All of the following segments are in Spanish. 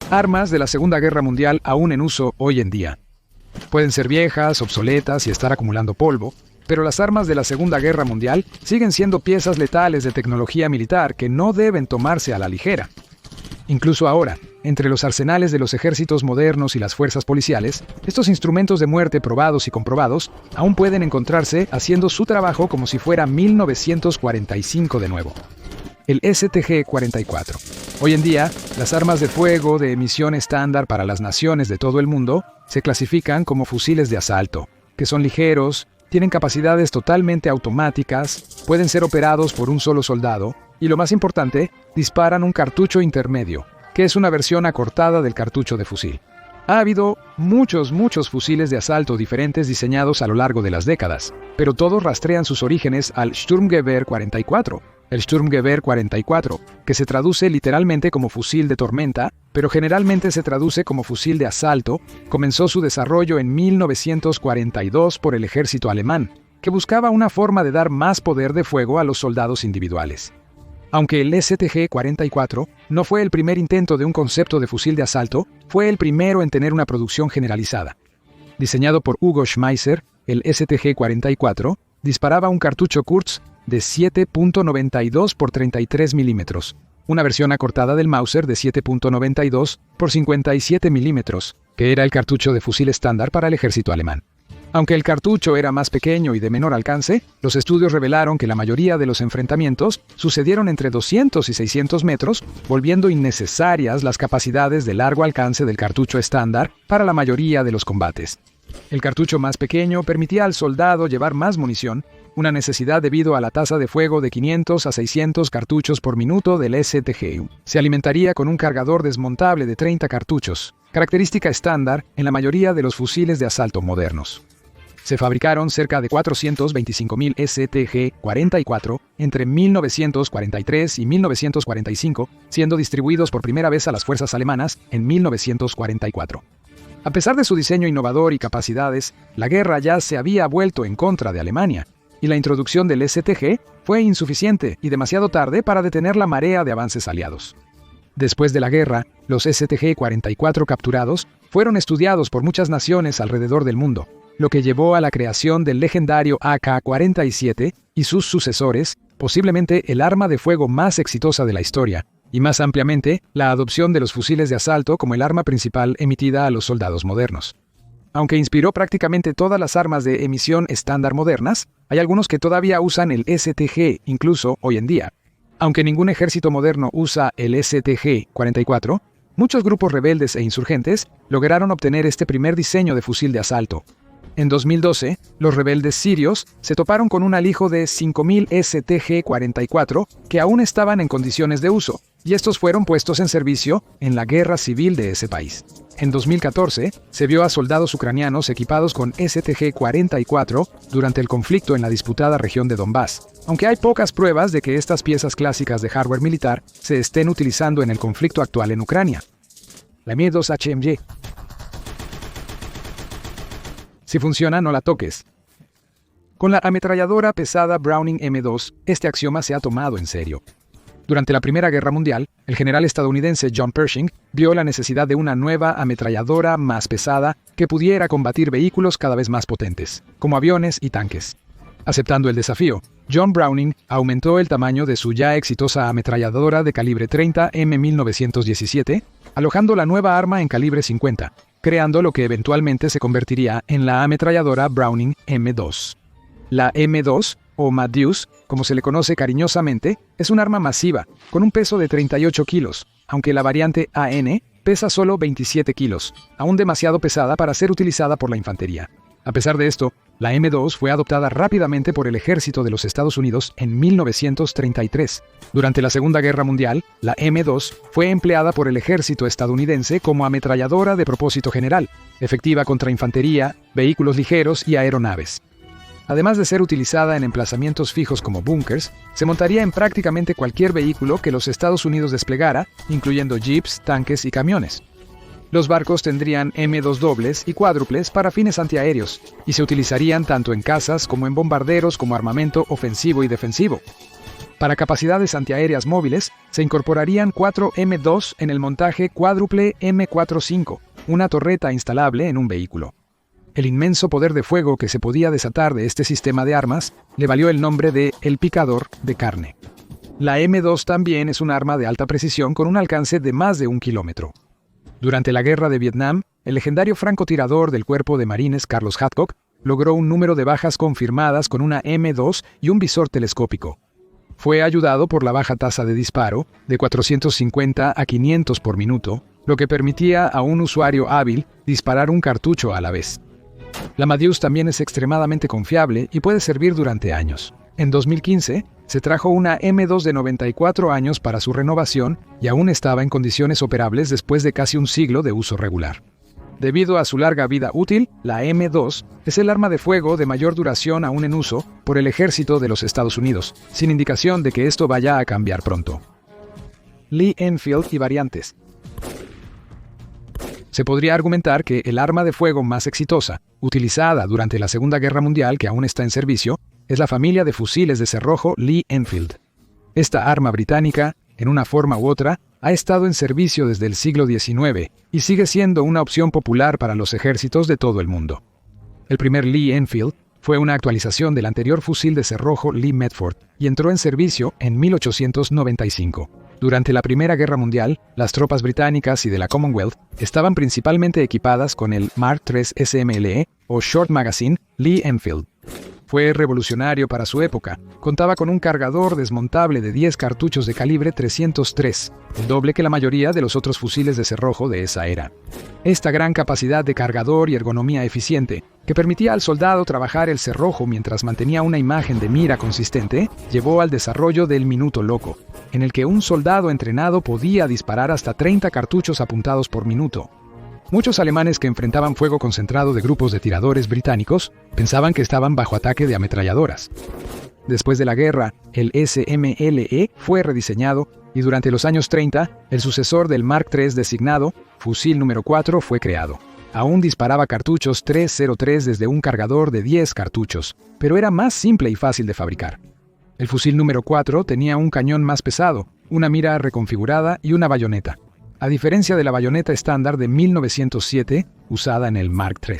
Armas de la Segunda Guerra Mundial aún en uso hoy en día. Pueden ser viejas, obsoletas y estar acumulando polvo, pero las armas de la Segunda Guerra Mundial siguen siendo piezas letales de tecnología militar que no deben tomarse a la ligera. Incluso ahora, entre los arsenales de los ejércitos modernos y las fuerzas policiales, estos instrumentos de muerte probados y comprobados aún pueden encontrarse haciendo su trabajo como si fuera 1945 de nuevo. El STG-44. Hoy en día, las armas de fuego de emisión estándar para las naciones de todo el mundo se clasifican como fusiles de asalto, que son ligeros, tienen capacidades totalmente automáticas, pueden ser operados por un solo soldado y, lo más importante, disparan un cartucho intermedio, que es una versión acortada del cartucho de fusil. Ha habido muchos fusiles de asalto diferentes diseñados a lo largo de las décadas, pero todos rastrean sus orígenes al Sturmgewehr 44. El Sturmgewehr 44, que se traduce literalmente como fusil de tormenta, pero generalmente se traduce como fusil de asalto, comenzó su desarrollo en 1942 por el ejército alemán, que buscaba una forma de dar más poder de fuego a los soldados individuales. Aunque el STG-44 no fue el primer intento de un concepto de fusil de asalto, fue el primero en tener una producción generalizada. Diseñado por Hugo Schmeisser, el STG-44 disparaba un cartucho Kurz de 7.92 por 33 milímetros, una versión acortada del Mauser de 7.92 por 57 milímetros, que era el cartucho de fusil estándar para el ejército alemán. Aunque el cartucho era más pequeño y de menor alcance, los estudios revelaron que la mayoría de los enfrentamientos sucedieron entre 200 y 600 metros, volviendo innecesarias las capacidades de largo alcance del cartucho estándar para la mayoría de los combates. El cartucho más pequeño permitía al soldado llevar más munición, una necesidad debido a la tasa de fuego de 500 a 600 cartuchos por minuto del STG. Se alimentaría con un cargador desmontable de 30 cartuchos, característica estándar en la mayoría de los fusiles de asalto modernos. Se fabricaron cerca de 425.000 STG-44 entre 1943 y 1945, siendo distribuidos por primera vez a las fuerzas alemanas en 1944. A pesar de su diseño innovador y capacidades, la guerra ya se había vuelto en contra de Alemania, y la introducción del STG fue insuficiente y demasiado tarde para detener la marea de avances aliados. Después de la guerra, los STG-44 capturados fueron estudiados por muchas naciones alrededor del mundo, lo que llevó a la creación del legendario AK-47 y sus sucesores, posiblemente el arma de fuego más exitosa de la historia, y más ampliamente, la adopción de los fusiles de asalto como el arma principal emitida a los soldados modernos. Aunque inspiró prácticamente todas las armas de emisión estándar modernas, hay algunos que todavía usan el STG, incluso hoy en día. Aunque ningún ejército moderno usa el STG-44, muchos grupos rebeldes e insurgentes lograron obtener este primer diseño de fusil de asalto. En 2012, los rebeldes sirios se toparon con un alijo de 5.000 STG-44 que aún estaban en condiciones de uso, y estos fueron puestos en servicio en la guerra civil de ese país. En 2014, se vio a soldados ucranianos equipados con STG-44 durante el conflicto en la disputada región de Donbass, aunque hay pocas pruebas de que estas piezas clásicas de hardware militar se estén utilizando en el conflicto actual en Ucrania. La M2 HMG. Si funciona, no la toques. Con la ametralladora pesada Browning M2, este axioma se ha tomado en serio. Durante la Primera Guerra Mundial, el general estadounidense John Pershing vio la necesidad de una nueva ametralladora más pesada que pudiera combatir vehículos cada vez más potentes, como aviones y tanques. Aceptando el desafío, John Browning aumentó el tamaño de su ya exitosa ametralladora de calibre 30 M1917, alojando la nueva arma en calibre 50, creando lo que eventualmente se convertiría en la ametralladora Browning M2. La M2, o Madeus, como se le conoce cariñosamente, es un arma masiva, con un peso de 38 kilos, aunque la variante AN pesa solo 27 kilos, aún demasiado pesada para ser utilizada por la infantería. A pesar de esto, la M2 fue adoptada rápidamente por el ejército de los Estados Unidos en 1933. Durante la Segunda Guerra Mundial, la M2 fue empleada por el ejército estadounidense como ametralladora de propósito general, efectiva contra infantería, vehículos ligeros y aeronaves. Además de ser utilizada en emplazamientos fijos como búnkers, se montaría en prácticamente cualquier vehículo que los Estados Unidos desplegara, incluyendo jeeps, tanques y camiones. Los barcos tendrían M2 dobles y cuádruples para fines antiaéreos, y se utilizarían tanto en cazas como en bombarderos como armamento ofensivo y defensivo. Para capacidades antiaéreas móviles, se incorporarían 4 M2 en el montaje cuádruple M45, una torreta instalable en un vehículo. El inmenso poder de fuego que se podía desatar de este sistema de armas le valió el nombre de El Picador de Carne. La M2 también es un arma de alta precisión con un alcance de más de 1 kilómetro. Durante la Guerra de Vietnam, el legendario francotirador del Cuerpo de Marines Carlos Hadcock logró un número de bajas confirmadas con una M2 y un visor telescópico. Fue ayudado por la baja tasa de disparo, de 450 a 500 por minuto, lo que permitía a un usuario hábil disparar un cartucho a la vez. La Madius también es extremadamente confiable y puede servir durante años. En 2015, se trajo una M2 de 94 años para su renovación y aún estaba en condiciones operables después de casi un siglo de uso regular. Debido a su larga vida útil, la M2 es el arma de fuego de mayor duración aún en uso por el ejército de los Estados Unidos, sin indicación de que esto vaya a cambiar pronto. Lee Enfield y variantes. Se podría argumentar que el arma de fuego más exitosa, utilizada durante la Segunda Guerra Mundial que aún está en servicio, es la familia de fusiles de cerrojo Lee Enfield. Esta arma británica, en una forma u otra, ha estado en servicio desde el siglo XIX y sigue siendo una opción popular para los ejércitos de todo el mundo. El primer Lee Enfield fue una actualización del anterior fusil de cerrojo Lee Metford y entró en servicio en 1895. Durante la Primera Guerra Mundial, las tropas británicas y de la Commonwealth estaban principalmente equipadas con el Mark III SMLE o Short Magazine Lee Enfield. Fue revolucionario para su época. Contaba con un cargador desmontable de 10 cartuchos de calibre 303, el doble que la mayoría de los otros fusiles de cerrojo de esa era. Esta gran capacidad de cargador y ergonomía eficiente, que permitía al soldado trabajar el cerrojo mientras mantenía una imagen de mira consistente, llevó al desarrollo del minuto loco, en el que un soldado entrenado podía disparar hasta 30 cartuchos apuntados por minuto. Muchos alemanes que enfrentaban fuego concentrado de grupos de tiradores británicos pensaban que estaban bajo ataque de ametralladoras. Después de la guerra, el SMLE fue rediseñado y durante los años 30, el sucesor del Mark III designado, fusil número 4, fue creado. Aún disparaba cartuchos 303 desde un cargador de 10 cartuchos, pero era más simple y fácil de fabricar. El fusil número 4 tenía un cañón más pesado, una mira reconfigurada y una bayoneta, a diferencia de la bayoneta estándar de 1907 usada en el Mark III.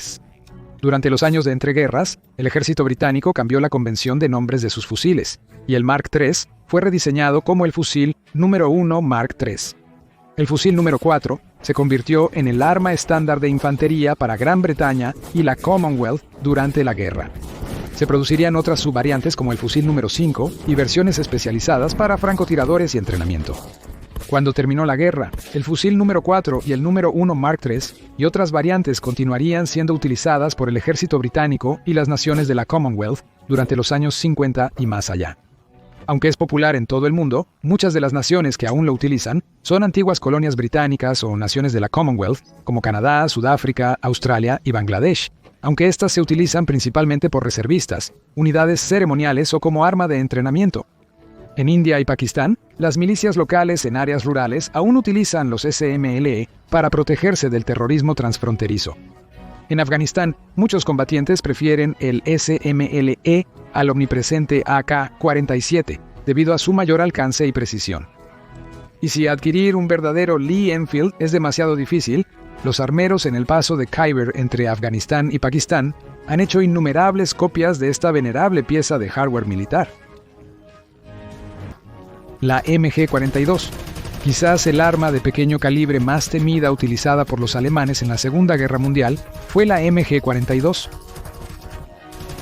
Durante los años de entreguerras, el ejército británico cambió la convención de nombres de sus fusiles, y el Mark III fue rediseñado como el fusil número 1 Mark III. El fusil número 4 se convirtió en el arma estándar de infantería para Gran Bretaña y la Commonwealth durante la guerra. Se producirían otras subvariantes como el fusil número 5 y versiones especializadas para francotiradores y entrenamiento. Cuando terminó la guerra, el fusil número 4 y el número 1 Mark III y otras variantes continuarían siendo utilizadas por el ejército británico y las naciones de la Commonwealth durante los años 50 y más allá. Aunque es popular en todo el mundo, muchas de las naciones que aún lo utilizan son antiguas colonias británicas o naciones de la Commonwealth, como Canadá, Sudáfrica, Australia y Bangladesh, aunque estas se utilizan principalmente por reservistas, unidades ceremoniales o como arma de entrenamiento. En India y Pakistán, las milicias locales en áreas rurales aún utilizan los SMLE para protegerse del terrorismo transfronterizo. En Afganistán, muchos combatientes prefieren el SMLE al omnipresente AK-47, debido a su mayor alcance y precisión. Y si adquirir un verdadero Lee Enfield es demasiado difícil, los armeros en el paso de Khyber entre Afganistán y Pakistán han hecho innumerables copias de esta venerable pieza de hardware militar. La MG-42, quizás el arma de pequeño calibre más temida utilizada por los alemanes en la Segunda Guerra Mundial, fue la MG-42.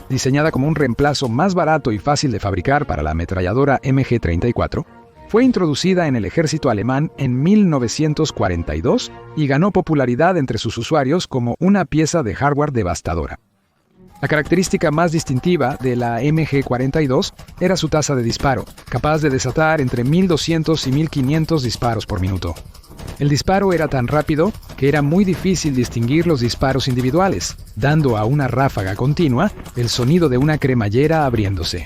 Diseñada como un reemplazo más barato y fácil de fabricar para la ametralladora MG-34, fue introducida en el ejército alemán en 1942 y ganó popularidad entre sus usuarios como una pieza de hardware devastadora. La característica más distintiva de la MG-42 era su tasa de disparo, capaz de desatar entre 1200 y 1500 disparos por minuto. El disparo era tan rápido que era muy difícil distinguir los disparos individuales, dando a una ráfaga continua el sonido de una cremallera abriéndose.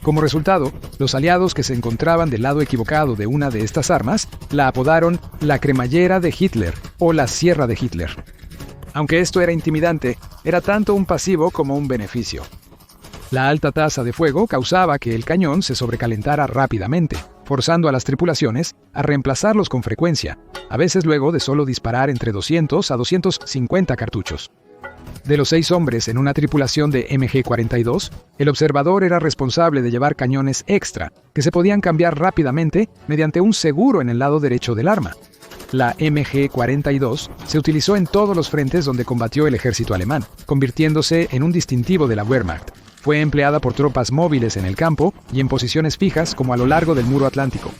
Como resultado, los aliados que se encontraban del lado equivocado de una de estas armas la apodaron la cremallera de Hitler o la sierra de Hitler. Aunque esto era intimidante, era tanto un pasivo como un beneficio. La alta tasa de fuego causaba que el cañón se sobrecalentara rápidamente, forzando a las tripulaciones a reemplazarlos con frecuencia, a veces luego de solo disparar entre 200 a 250 cartuchos. De los 6 hombres en una tripulación de MG-42, el observador era responsable de llevar cañones extra, que se podían cambiar rápidamente mediante un seguro en el lado derecho del arma. La MG-42 se utilizó en todos los frentes donde combatió el ejército alemán, convirtiéndose en un distintivo de la Wehrmacht. Fue empleada por tropas móviles en el campo y en posiciones fijas como a lo largo del muro atlántico.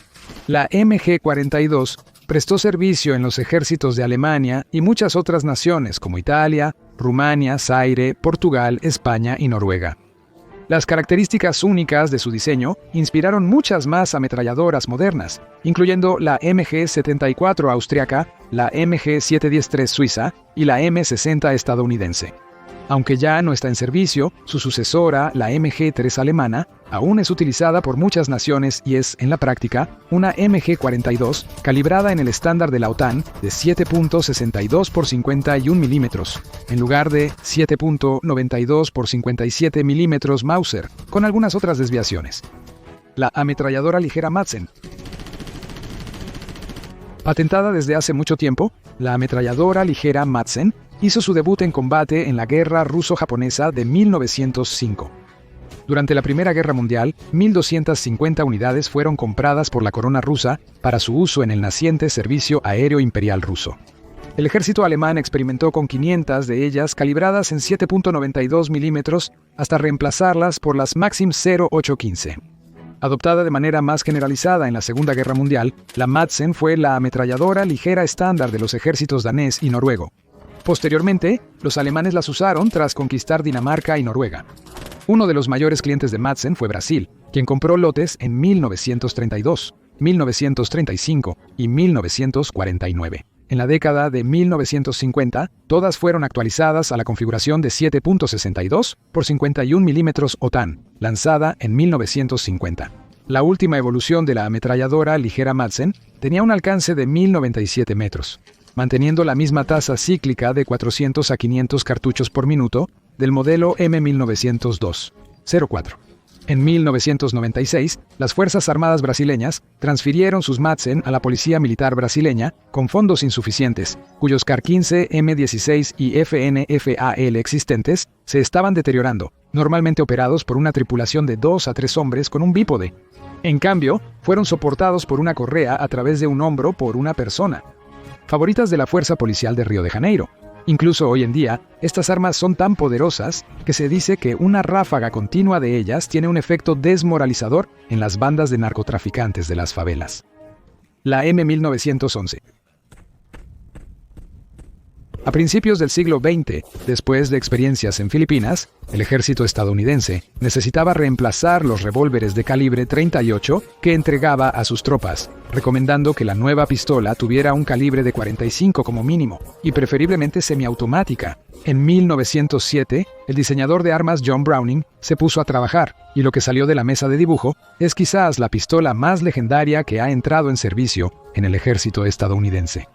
La MG-42 prestó servicio en los ejércitos de Alemania y muchas otras naciones como Italia, Rumania, Zaire, Portugal, España y Noruega. Las características únicas de su diseño inspiraron muchas más ametralladoras modernas, incluyendo la MG-74 austriaca, la MG-713 suiza y la M60 estadounidense. Aunque ya no está en servicio, su sucesora, la MG-3 alemana, aún es utilizada por muchas naciones y es, en la práctica, una MG-42 calibrada en el estándar de la OTAN de 7.62 por 51 milímetros, en lugar de 7.92 por 57 milímetros Mauser, con algunas otras desviaciones. La ametralladora ligera Madsen. Patentada desde hace mucho tiempo, la ametralladora ligera Madsen hizo su debut en combate en la Guerra Ruso-Japonesa de 1905. Durante la Primera Guerra Mundial, 1.250 unidades fueron compradas por la corona rusa para su uso en el naciente Servicio Aéreo Imperial ruso. El ejército alemán experimentó con 500 de ellas calibradas en 7.92 milímetros hasta reemplazarlas por las Maxim 0815. Adoptada de manera más generalizada en la Segunda Guerra Mundial, la Madsen fue la ametralladora ligera estándar de los ejércitos danés y noruego. Posteriormente, los alemanes las usaron tras conquistar Dinamarca y Noruega. Uno de los mayores clientes de Madsen fue Brasil, quien compró lotes en 1932, 1935 y 1949. En la década de 1950, todas fueron actualizadas a la configuración de 7.62 por 51 milímetros OTAN, lanzada en 1950. La última evolución de la ametralladora ligera Madsen tenía un alcance de 1.097 metros, manteniendo la misma tasa cíclica de 400 a 500 cartuchos por minuto del modelo M1902-04. En 1996, las Fuerzas Armadas brasileñas transfirieron sus Madsen a la Policía Militar brasileña con fondos insuficientes, cuyos CAR-15, M16 y FNFAL existentes se estaban deteriorando, normalmente operados por una tripulación de 2 a 3 hombres con un bípode. En cambio, fueron soportados por una correa a través de un hombro por una persona. Favoritas de la Fuerza Policial de Río de Janeiro. Incluso hoy en día, estas armas son tan poderosas que se dice que una ráfaga continua de ellas tiene un efecto desmoralizador en las bandas de narcotraficantes de las favelas. La M1911. A principios del siglo XX, después de experiencias en Filipinas, el ejército estadounidense necesitaba reemplazar los revólveres de calibre 38 que entregaba a sus tropas, recomendando que la nueva pistola tuviera un calibre de 45 como mínimo, y preferiblemente semiautomática. En 1907, el diseñador de armas John Browning se puso a trabajar, y lo que salió de la mesa de dibujo es quizás la pistola más legendaria que ha entrado en servicio en el ejército estadounidense.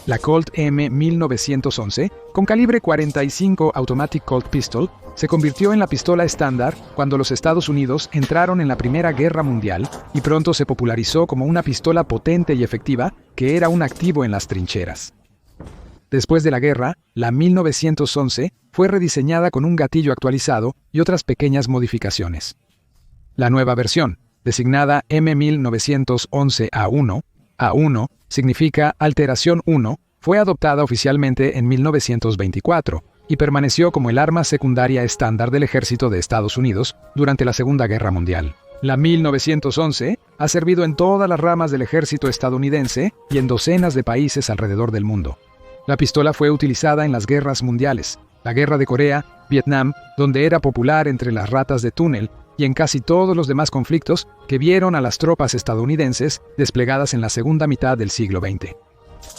La Colt M1911, con calibre 45 Automatic Colt Pistol, se convirtió en la pistola estándar cuando los Estados Unidos entraron en la Primera Guerra Mundial y pronto se popularizó como una pistola potente y efectiva que era un activo en las trincheras. Después de la guerra, la 1911 fue rediseñada con un gatillo actualizado y otras pequeñas modificaciones. La nueva versión, designada M1911A1, A1 significa alteración 1, fue adoptada oficialmente en 1924 y permaneció como el arma secundaria estándar del ejército de Estados Unidos durante la Segunda Guerra Mundial. La 1911 ha servido en todas las ramas del ejército estadounidense y en docenas de países alrededor del mundo. La pistola fue utilizada en las guerras mundiales, la Guerra de Corea, Vietnam, donde era popular entre las ratas de túnel, y en casi todos los demás conflictos que vieron a las tropas estadounidenses desplegadas en la segunda mitad del siglo XX.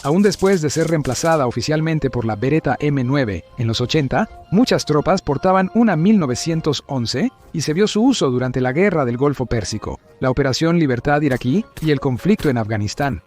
Aún después de ser reemplazada oficialmente por la Beretta M9 en los 80, muchas tropas portaban una 1911 y se vio su uso durante la Guerra del Golfo Pérsico, la Operación Libertad iraquí y el conflicto en Afganistán.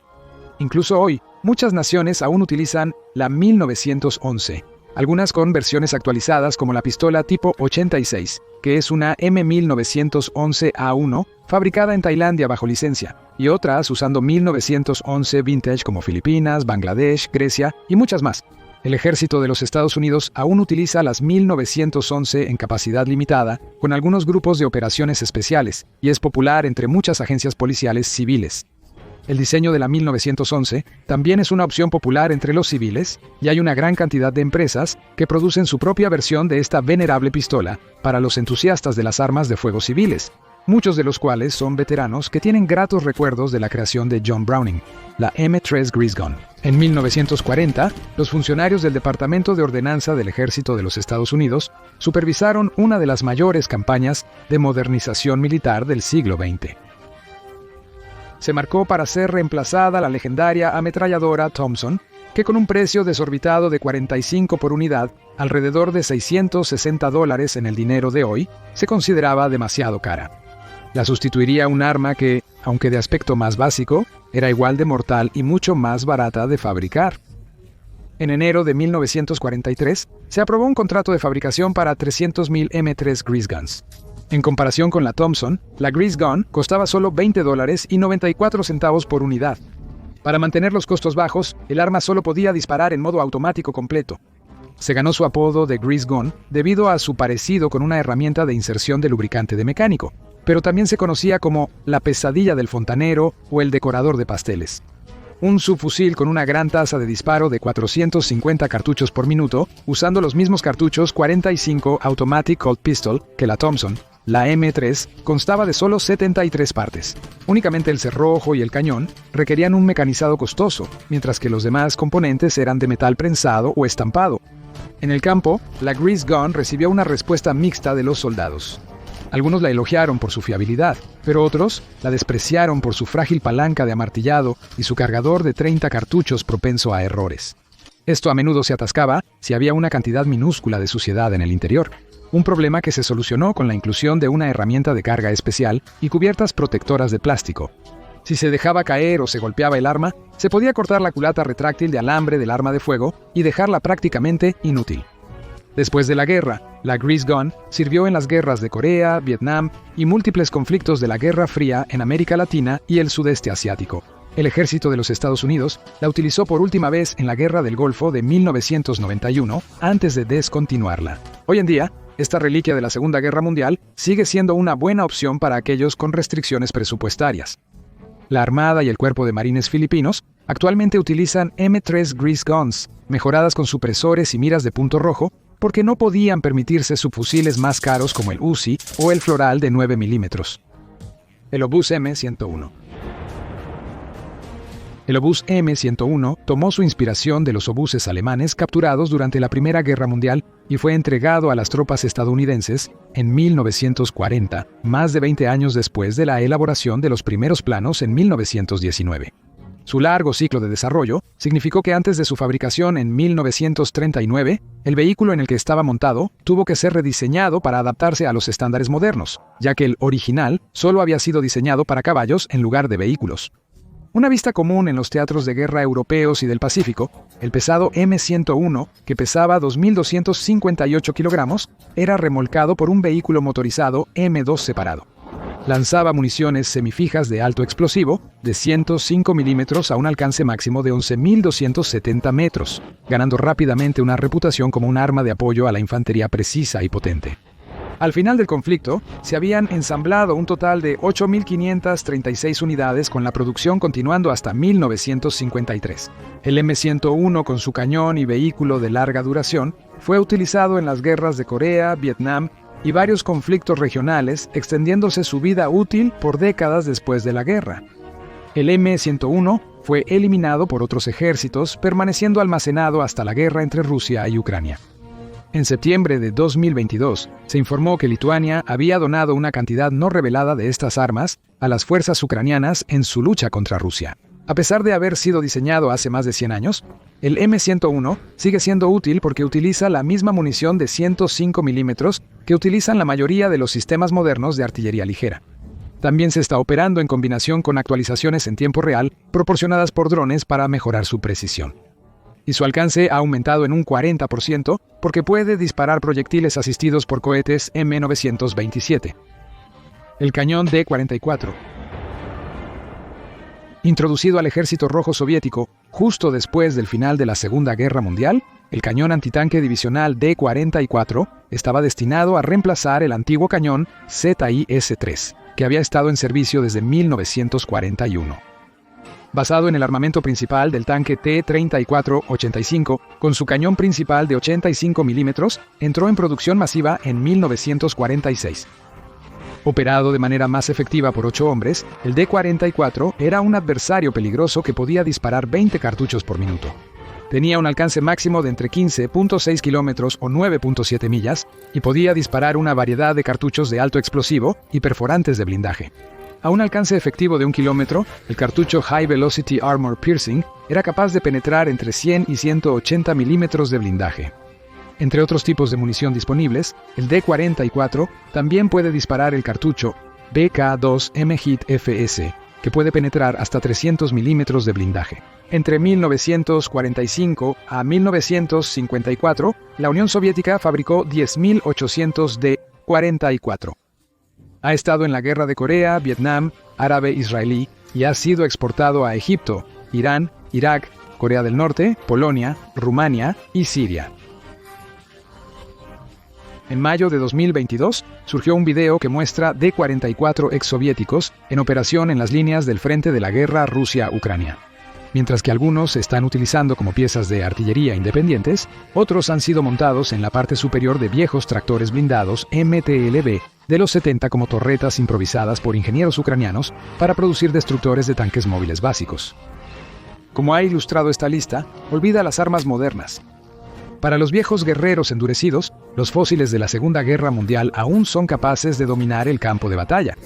Incluso hoy, muchas naciones aún utilizan la 1911, algunas con versiones actualizadas como la pistola tipo 86, que es una M1911A1 fabricada en Tailandia bajo licencia, y otras usando 1911 Vintage como Filipinas, Bangladesh, Grecia y muchas más. El ejército de los Estados Unidos aún utiliza las 1911 en capacidad limitada, con algunos grupos de operaciones especiales, y es popular entre muchas agencias policiales civiles. El diseño de la 1911 también es una opción popular entre los civiles, y hay una gran cantidad de empresas que producen su propia versión de esta venerable pistola para los entusiastas de las armas de fuego civiles, muchos de los cuales son veteranos que tienen gratos recuerdos de la creación de John Browning, la M3 Grease Gun. En 1940, los funcionarios del Departamento de Ordenanza del Ejército de los Estados Unidos supervisaron una de las mayores campañas de modernización militar del siglo XX. Se marcó para ser reemplazada la legendaria ametralladora Thompson, que con un precio desorbitado de 45 por unidad, alrededor de $660 en el dinero de hoy, se consideraba demasiado cara. La sustituiría un arma que, aunque de aspecto más básico, era igual de mortal y mucho más barata de fabricar. En enero de 1943, se aprobó un contrato de fabricación para 300.000 M3 Grease Guns. En comparación con la Thompson, la Grease Gun costaba solo $20 y 94 centavos por unidad. Para mantener los costos bajos, el arma solo podía disparar en modo automático completo. Se ganó su apodo de Grease Gun debido a su parecido con una herramienta de inserción de lubricante de mecánico, pero también se conocía como la pesadilla del fontanero o el decorador de pasteles. Un subfusil con una gran tasa de disparo de 450 cartuchos por minuto, usando los mismos cartuchos 45 Automatic Colt Pistol que la Thompson, la M3 constaba de solo 73 partes. Únicamente el cerrojo y el cañón requerían un mecanizado costoso, mientras que los demás componentes eran de metal prensado o estampado. En el campo, la Grease Gun recibió una respuesta mixta de los soldados. Algunos la elogiaron por su fiabilidad, pero otros la despreciaron por su frágil palanca de amartillado y su cargador de 30 cartuchos propenso a errores. Esto a menudo se atascaba si había una cantidad minúscula de suciedad en el interior, un problema que se solucionó con la inclusión de una herramienta de carga especial y cubiertas protectoras de plástico. Si se dejaba caer o se golpeaba el arma, se podía cortar la culata retráctil de alambre del arma de fuego y dejarla prácticamente inútil. Después de la guerra, la Grease Gun sirvió en las guerras de Corea, Vietnam y múltiples conflictos de la Guerra Fría en América Latina y el sudeste asiático. El ejército de los Estados Unidos la utilizó por última vez en la Guerra del Golfo de 1991 antes de descontinuarla. Hoy en día, esta reliquia de la Segunda Guerra Mundial sigue siendo una buena opción para aquellos con restricciones presupuestarias. La Armada y el Cuerpo de Marines filipinos actualmente utilizan M3 Grease Guns, mejoradas con supresores y miras de punto rojo, porque no podían permitirse subfusiles más caros como el Uzi o el Floral de 9 milímetros. El obús M101. El obús M101 tomó su inspiración de los obuses alemanes capturados durante la Primera Guerra Mundial y fue entregado a las tropas estadounidenses en 1940, más de 20 años después de la elaboración de los primeros planos en 1919. Su largo ciclo de desarrollo significó que antes de su fabricación en 1939, el vehículo en el que estaba montado tuvo que ser rediseñado para adaptarse a los estándares modernos, ya que el original solo había sido diseñado para caballos en lugar de vehículos. Una vista común en los teatros de guerra europeos y del Pacífico, el pesado M101, que pesaba 2.258 kilogramos, era remolcado por un vehículo motorizado M2 separado. Lanzaba municiones semifijas de alto explosivo de 105 milímetros a un alcance máximo de 11.270 metros, ganando rápidamente una reputación como un arma de apoyo a la infantería precisa y potente. Al final del conflicto, se habían ensamblado un total de 8.536 unidades, con la producción continuando hasta 1953. El M101, con su cañón y vehículo de larga duración, fue utilizado en las guerras de Corea, Vietnam y varios conflictos regionales, extendiéndose su vida útil por décadas después de la guerra. El M101 fue eliminado por otros ejércitos, permaneciendo almacenado hasta la guerra entre Rusia y Ucrania. En septiembre de 2022, se informó que Lituania había donado una cantidad no revelada de estas armas a las fuerzas ucranianas en su lucha contra Rusia. A pesar de haber sido diseñado hace más de 100 años, el M101 sigue siendo útil porque utiliza la misma munición de 105 milímetros que utilizan la mayoría de los sistemas modernos de artillería ligera. También se está operando en combinación con actualizaciones en tiempo real proporcionadas por drones para mejorar su precisión. y su alcance ha aumentado en un 40% porque puede disparar proyectiles asistidos por cohetes M927. El cañón D-44. Introducido al Ejército Rojo Soviético justo después del final de la Segunda Guerra Mundial, el cañón antitanque divisional D-44 estaba destinado a reemplazar el antiguo cañón ZIS-3, que había estado en servicio desde 1941. Basado en el armamento principal del tanque T-34-85, con su cañón principal de 85 milímetros, entró en producción masiva en 1946. Operado de manera más efectiva por 8 hombres, el D-44 era un adversario peligroso que podía disparar 20 cartuchos por minuto. Tenía un alcance máximo de entre 15.6 kilómetros o 9.7 millas y podía disparar una variedad de cartuchos de alto explosivo y perforantes de blindaje. A un alcance efectivo de 1 kilómetro, el cartucho High Velocity Armor Piercing era capaz de penetrar entre 100 y 180 milímetros de blindaje. Entre otros tipos de munición disponibles, el D-44 también puede disparar el cartucho BK-2 M-HIT-FS, que puede penetrar hasta 300 milímetros de blindaje. Entre 1945 a 1954, la Unión Soviética fabricó 10.800 D-44. Ha estado en la Guerra de Corea, Vietnam, árabe-israelí y ha sido exportado a Egipto, Irán, Irak, Corea del Norte, Polonia, Rumania y Siria. En mayo de 2022, surgió un video que muestra D-44 exsoviéticos en operación en las líneas del frente de la guerra Rusia-Ucrania. Mientras que algunos se están utilizando como piezas de artillería independientes, otros han sido montados en la parte superior de viejos tractores blindados MTLB de los 70 como torretas improvisadas por ingenieros ucranianos para producir destructores de tanques móviles básicos. Como ha ilustrado esta lista, olvida las armas modernas. Para los viejos guerreros endurecidos, los fósiles de la Segunda Guerra Mundial aún son capaces de dominar el campo de batalla.